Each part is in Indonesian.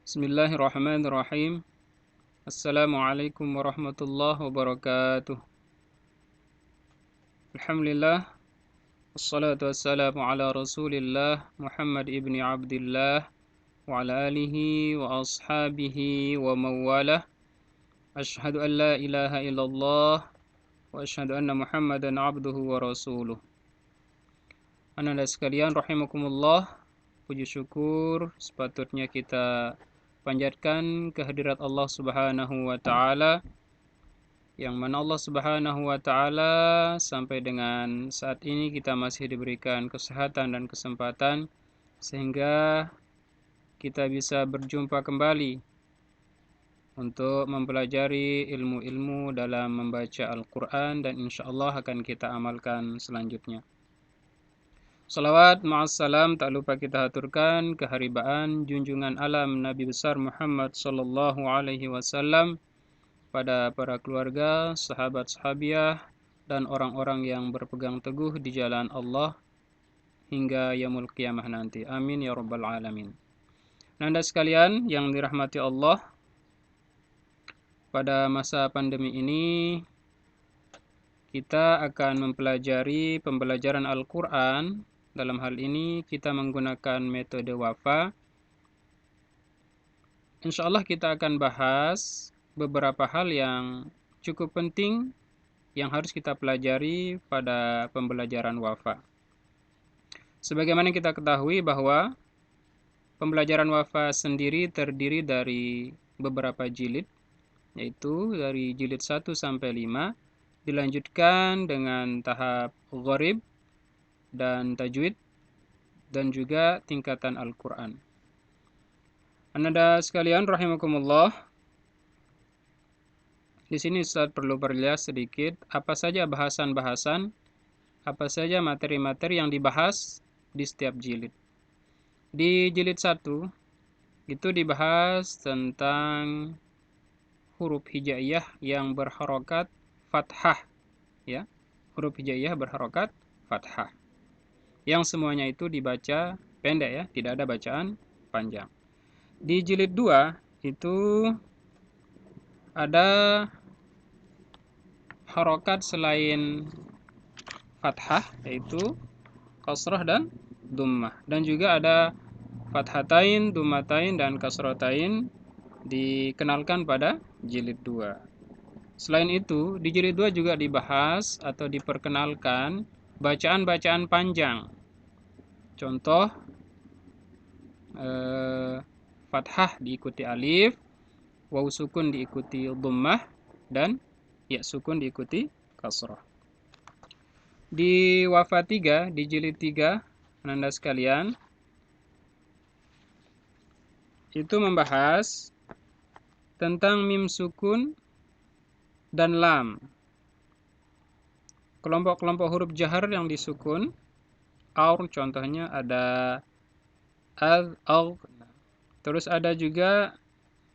Bismillahirrahmanirrahim. Assalamualaikum warahmatullahi wabarakatuh. Alhamdulillah. Wassalatu wassalamu ala rasulillah Muhammad ibni Abdullah wa ala alihi wa ashabihi wa mawalah. Ashhadu an la ilaha illallah wa ashhadu anna Muhammadan abduhu wa rasuluh. Anak-anak sekalian rahimakumullah, puji syukur sepatutnya kita panjatkan kehadirat Allah Subhanahu wa taala, yang mana Allah Subhanahu wa taala sampai dengan saat ini kita masih diberikan kesehatan dan kesempatan sehingga kita bisa berjumpa kembali untuk mempelajari ilmu-ilmu dalam membaca Al-Qur'an, dan insyaallah akan kita amalkan selanjutnya. Salawat ma'assalam tak lupa kita haturkan keharibaan junjungan alam Nabi besar Muhammad sallallahu alaihi wasallam pada para keluarga, sahabat sahabiah, dan orang-orang yang berpegang teguh di jalan Allah hingga yaumul qiyamah nanti. Amin ya rabbal alamin. Nanda sekalian yang dirahmati Allah, pada masa pandemi ini kita akan mempelajari pembelajaran Al-Qur'an. Dalam hal ini kita menggunakan metode WAFA. Insyaallah kita akan bahas beberapa hal yang cukup penting yang harus kita pelajari pada pembelajaran WAFA. Sebagaimana kita ketahui bahwa pembelajaran WAFA sendiri terdiri dari beberapa jilid, yaitu dari jilid 1 sampai 5, dilanjutkan dengan tahap gharib dan tajwid, dan juga tingkatan Al-Quran. Anda sekalian rahimakumullah, di sini Ustaz perlu perjelas sedikit apa saja bahasan-bahasan, apa saja materi-materi yang dibahas di setiap jilid. Di jilid 1 itu dibahas tentang huruf hijaiyah yang berharokat fathah, ya. Huruf hijaiyah berharokat fathah, yang semuanya itu dibaca pendek, ya, tidak ada bacaan panjang. Di jilid 2 itu ada harokat selain fathah, yaitu kasrah dan dummah, dan juga ada fathatain, dummatain, dan kasratain dikenalkan pada jilid 2. Selain itu, di jilid 2 juga dibahas atau diperkenalkan bacaan-bacaan panjang. Contoh, fathah diikuti alif, waw sukun diikuti dhammah, dan ya sukun diikuti kasrah. Di WAFA 3, di jilid 3, Anda sekalian, itu membahas tentang mim sukun dan lam. Kelompok-kelompok huruf jahar yang disukun. Aur contohnya ada al, al. Terus ada juga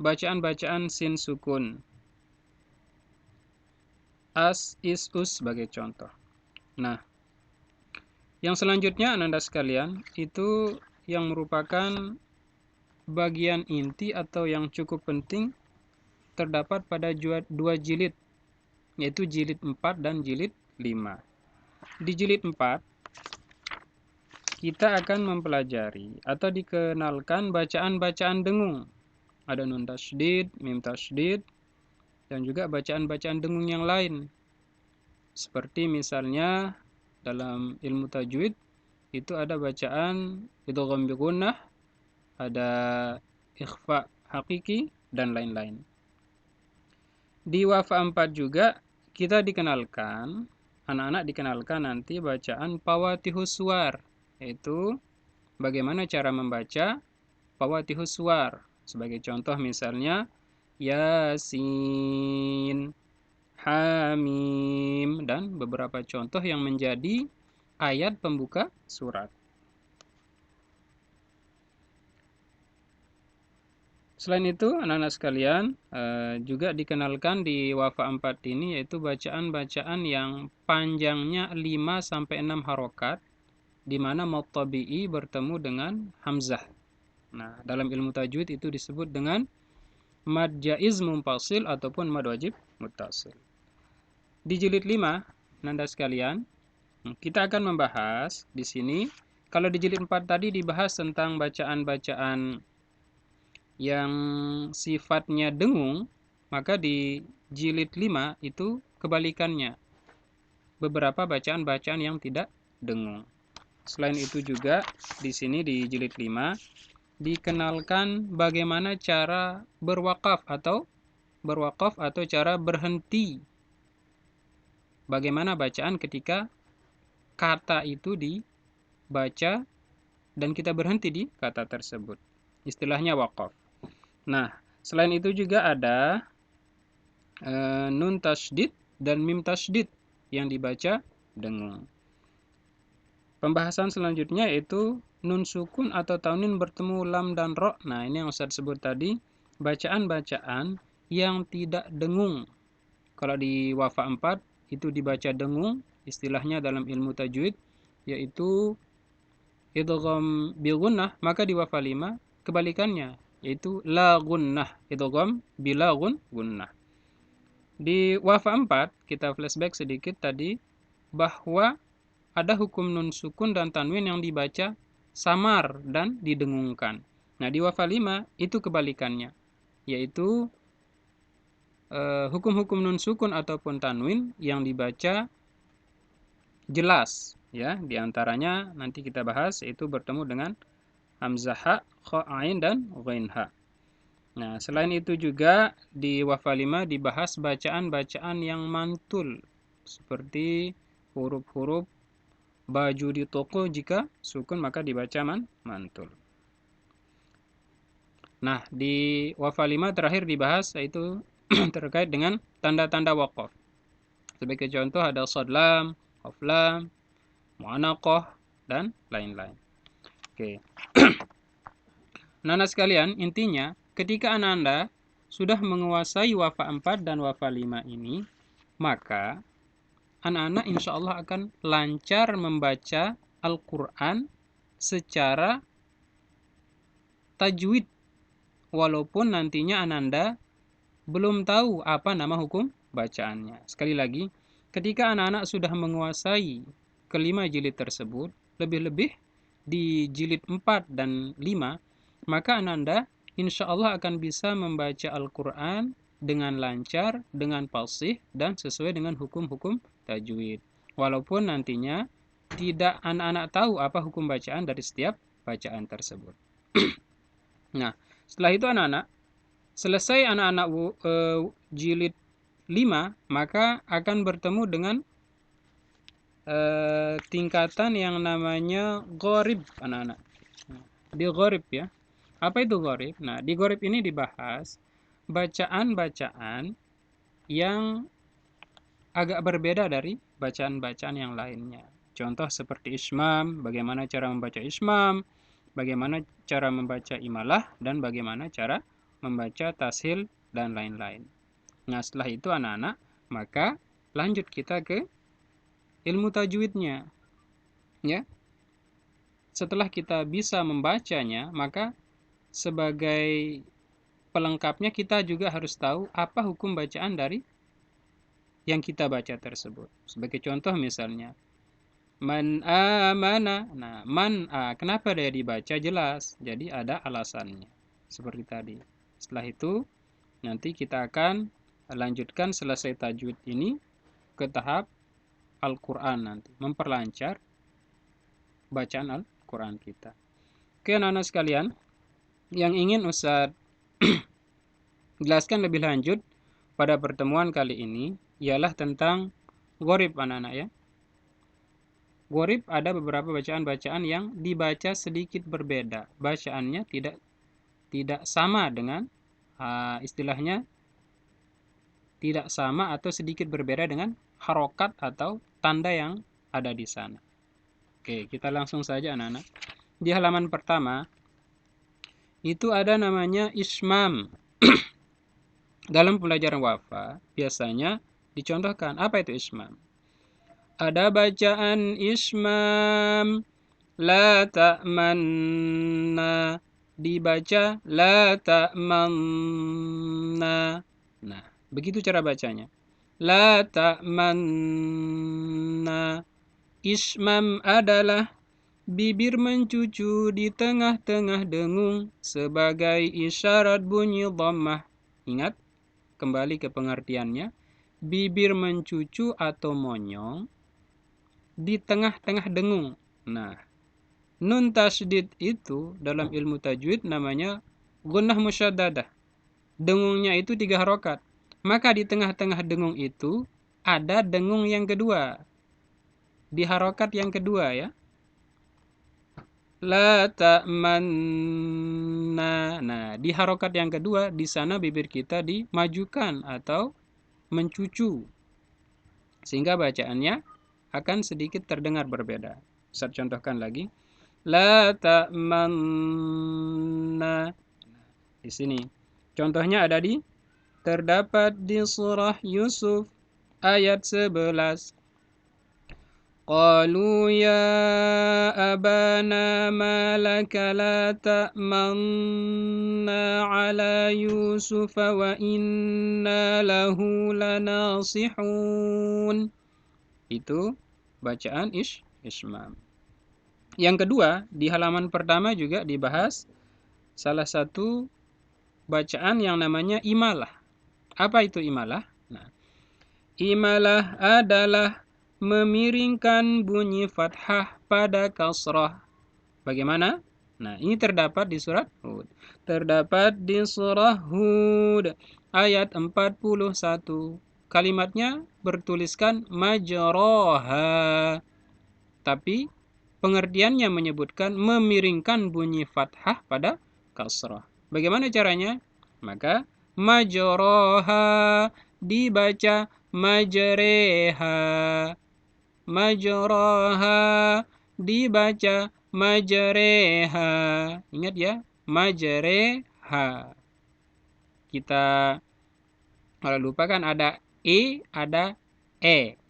bacaan-bacaan sin sukun. As, is, us sebagai contoh. Nah, yang selanjutnya Anda sekalian, itu yang merupakan bagian inti atau yang cukup penting terdapat pada dua jilid, yaitu jilid 4 dan jilid 5. Di jilid 4 kita akan mempelajari atau dikenalkan bacaan-bacaan dengung. Ada nun tasydid, mim tasydid, dan juga bacaan-bacaan dengung yang lain. Seperti misalnya dalam ilmu tajwid itu ada bacaan idgham bi gunnah, ada ikhfa hakiki, dan lain-lain. Di WAFA 4 juga kita dikenalkan, anak-anak dikenalkan nanti bacaan fawatihus suwar, yaitu bagaimana cara membaca fawatihus suwar. Sebagai contoh misalnya Yasin, Hamim, dan beberapa contoh yang menjadi ayat pembuka surat. Selain itu, anak-anak sekalian, juga dikenalkan di WAFA 4 ini, yaitu bacaan-bacaan yang panjangnya 5-6 harokat, di mana mad tabi'i bertemu dengan hamzah. Nah, dalam ilmu tajwid itu disebut dengan mad jaiz munfasil ataupun mad wajib muttasil. Di jilid 5, Nanda sekalian, kita akan membahas di sini. Kalau di jilid 4 tadi dibahas tentang bacaan-bacaan yang sifatnya dengung, maka di jilid 5 itu kebalikannya. Beberapa bacaan-bacaan yang tidak dengung. Selain itu juga di sini di jilid 5 dikenalkan bagaimana cara berwakaf atau cara berhenti. Bagaimana bacaan ketika kata itu dibaca dan kita berhenti di kata tersebut. Istilahnya wakaf. Nah, selain itu juga ada nun tasydid dan mim tasydid yang dibaca dengung. Pembahasan selanjutnya yaitu nun sukun atau tanwin bertemu lam dan ro. Nah, ini yang Ustaz sebut tadi, bacaan-bacaan yang tidak dengung. Kalau di wafa 4 itu dibaca dengung, istilahnya dalam ilmu tajwid yaitu idgham bi gunnah, maka di wafa 5 kebalikannya yaitu la gunnah, idgham bila gunnah. Di wafa 4 kita flashback sedikit tadi bahwa ada hukum nun sukun dan tanwin yang dibaca samar dan didengungkan. Nah, di wafa 5 itu kebalikannya, yaitu hukum-hukum nun sukun ataupun tanwin yang dibaca jelas, ya. Di antaranya nanti kita bahas yaitu bertemu dengan hamzah ha, kha, ain dan ghain ha. Nah, selain itu juga di wafa 5 dibahas bacaan-bacaan yang mantul seperti huruf-huruf baju di toko, jika sukun maka dibaca mantul. Nah, di wafa 5 terakhir dibahas yaitu terkait dengan tanda-tanda waqaf. Sebagai contoh ada shad lam, qaf lam, mu'anaqah dan lain-lain. Oke. Nana sekalian, intinya ketika Anda sudah menguasai wafa 4 dan wafa 5 ini, maka anak-anak insya Allah akan lancar membaca Al-Quran secara tajwid, walaupun nantinya Ananda belum tahu apa nama hukum bacaannya. Sekali lagi, ketika anak-anak sudah menguasai kelima jilid tersebut, lebih-lebih di jilid 4 dan 5, maka Ananda insya Allah akan bisa membaca Al-Quran dengan lancar, dengan fasih, dan sesuai dengan hukum-hukum tajwid. Walaupun nantinya tidak anak-anak tahu apa hukum bacaan dari setiap bacaan tersebut. Nah, setelah itu anak-anak, selesai anak-anak jilid 5, maka akan bertemu dengan tingkatan yang namanya gharib, anak-anak. Di gharib ya. Apa itu gharib? Nah, di gharib ini dibahas bacaan-bacaan yang agak berbeda dari bacaan-bacaan yang lainnya. Contoh seperti ismam, bagaimana cara membaca ismam, bagaimana cara membaca imalah, dan bagaimana cara membaca tashil, dan lain-lain. Nah, setelah itu anak-anak, maka lanjut kita ke ilmu tajwidnya. Ya. Setelah kita bisa membacanya, maka sebagai pelengkapnya kita juga harus tahu apa hukum bacaan dari yang kita baca tersebut. Sebagai contoh misalnya, man amana. Nah, man kenapa dia dibaca jelas? Jadi ada alasannya. Seperti tadi. Setelah itu nanti kita akan lanjutkan selesai tajwid ini ke tahap Al-Qur'an nanti, memperlancar bacaan Al-Qur'an kita. Oke, anak-anak sekalian, yang ingin Ustaz jelaskan lebih lanjut pada pertemuan kali ini ialah tentang gharib, anak-anak ya. Gharib ada beberapa bacaan-bacaan yang dibaca sedikit berbeda. Bacaannya tidak sama dengan istilahnya tidak sama atau sedikit berbeda dengan harokat atau tanda yang ada di sana. Oke, kita langsung saja anak-anak. Di halaman pertama itu ada namanya ismam. Dalam pelajaran wafa biasanya dicontohkan apa itu ismam. Ada bacaan ismam, la ta'manna, dibaca la ta'manna. Nah, begitu cara bacanya. La ta'manna. Ismam adalah bibir mencucu di tengah-tengah dengung sebagai isyarat bunyi dhammah. Ingat, kembali ke pengertiannya. Bibir mencucu atau monyong di tengah-tengah dengung. Nah, nun tasydid itu dalam ilmu tajwid namanya gunnah musyaddadah. Dengungnya itu 3 harokat. Maka di tengah-tengah dengung itu ada dengung yang kedua. Di harokat yang kedua ya. La ta'manna. Nah, di harokat yang kedua, di sana bibir kita dimajukan atau mencucu. Sehingga bacaannya akan sedikit terdengar berbeda. Saya contohkan lagi. La ta'manna. Di sini. Contohnya terdapat di surah Yusuf ayat 11. Qalu ya abana ma laka la ta'manna ala Yusuf wa inna lahu lanasihun. Itu bacaan ismam. Yang kedua, di halaman pertama juga dibahas salah satu bacaan yang namanya imalah. Apa itu imalah? Nah, imalah adalah memiringkan bunyi fathah pada kasrah. Bagaimana? Nah, ini terdapat di surat Hud. Terdapat di surah Hud ayat 41. Kalimatnya bertuliskan majroha. Tapi pengertiannya menyebutkan memiringkan bunyi fathah pada kasrah. Bagaimana caranya? Maka majroha dibaca majreha. Majroha dibaca majreha. Ingat ya, majreha. Kita kalau lupa kan ada ada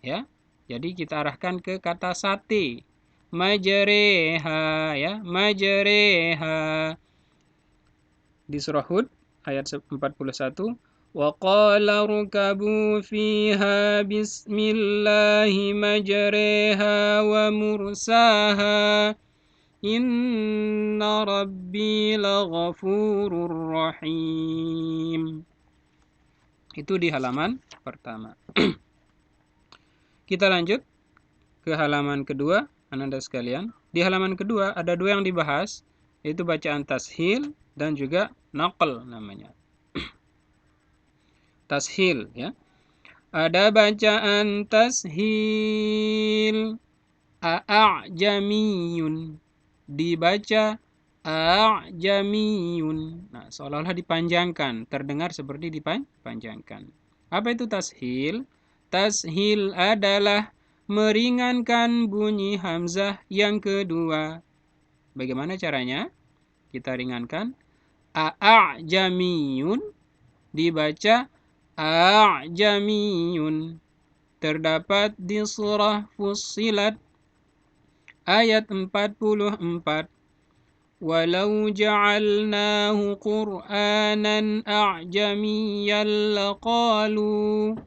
ya. Jadi kita arahkan ke kata sate. Majreha ya, majreha. Di surah Hud ayat 41. وَقَالَ ارْكَبُوا فِيهَا بِسْمِ اللَّهِ مَجْرَاهَا وَمُرْسَاهَا إِنَّ رَبِّي لَغَفُورٌ رَحِيمٌ. Itu di halaman pertama. Kita lanjut ke halaman kedua, Anda sekalian. Di halaman kedua ada 2 yang dibahas, yaitu bacaan tashil dan juga naql namanya. Tashil ya. Ada bacaan tashil a'jamiyun, dibaca a'jamiyun. Nah, seolah-olah dipanjangkan, terdengar seperti dipanjangkan. Apa itu tashil? Tashil adalah meringankan bunyi hamzah yang kedua. Bagaimana caranya? Kita ringankan. A'jamiyun dibaca a'jamiyun. Terdapat di surah Fussilat ayat 44. Walau ja'alnahu Qur'anan a'jamiyyan laqalu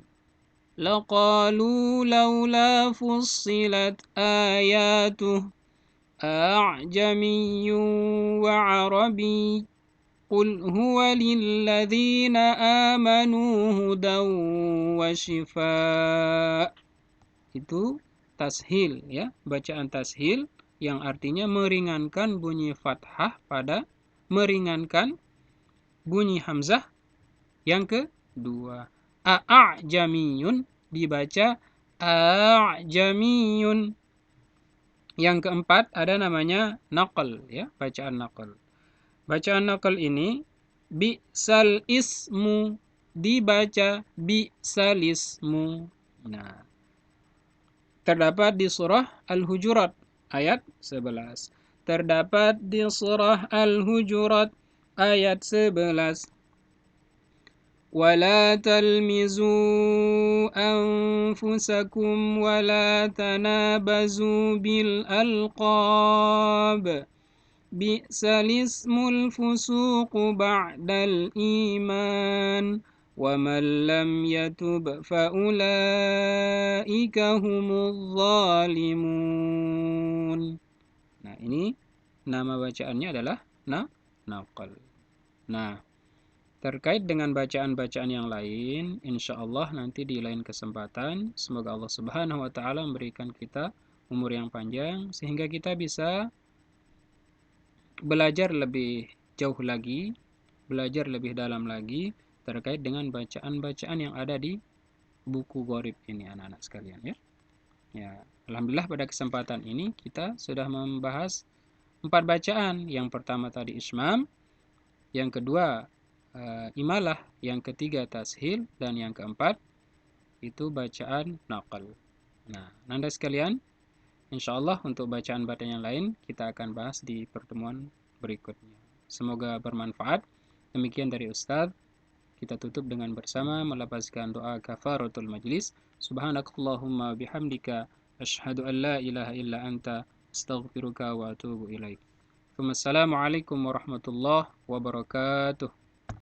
laula fussilat ayatuh a'jamiyyun wa 'arabiy. Qul huwa lilladzina amanu hudan wa shifaa. Itu tashil ya, bacaan tashil yang artinya meringankan bunyi fathah pada meringankan bunyi hamzah yang kedua. A'jamiyun dibaca a'jamiyun. Yang keempat ada namanya naql ya, bacaan naql. Bacaan naql ini bi'sal ismu dibaca bi'sal ismu. Nah, terdapat di surah Al-Hujurat ayat 11. Terdapat di surah Al-Hujurat ayat 11. وَلَا تَلْمِزُوا أَنفُسَكُمْ وَلَا تَنَابَزُوا بِالْأَلْقَابِ bi'sal ismul fusuqu ba'dal iman wa man lam yatub fa ulaika humudz zalimun. Nah, ini nama bacaannya adalah naqal. Nah, terkait dengan bacaan-bacaan yang lain, insya Allah nanti di lain kesempatan, semoga Allah Subhanahu wa Ta'ala memberikan kita umur yang panjang, sehingga kita bisa belajar lebih jauh lagi, belajar lebih dalam lagi, terkait dengan bacaan-bacaan yang ada di buku Gharib ini, anak-anak sekalian ya. Ya, alhamdulillah pada kesempatan ini kita sudah membahas 4 bacaan. Yang pertama tadi ismam, yang kedua imalah, yang ketiga tashil, dan yang keempat itu bacaan naqal. Nah, Nanda sekalian, insyaallah untuk bacaan-bacaan yang lain kita akan bahas di pertemuan berikutnya. Semoga bermanfaat. Demikian dari Ustadz. Kita tutup dengan bersama melafazkan doa kafaratul majlis. Subhanakallahumma bihamdika asyhadu an la ilaha illa anta astaghfiruka wa atubu ilaik. Wassalamualaikum warahmatullahi wabarakatuh.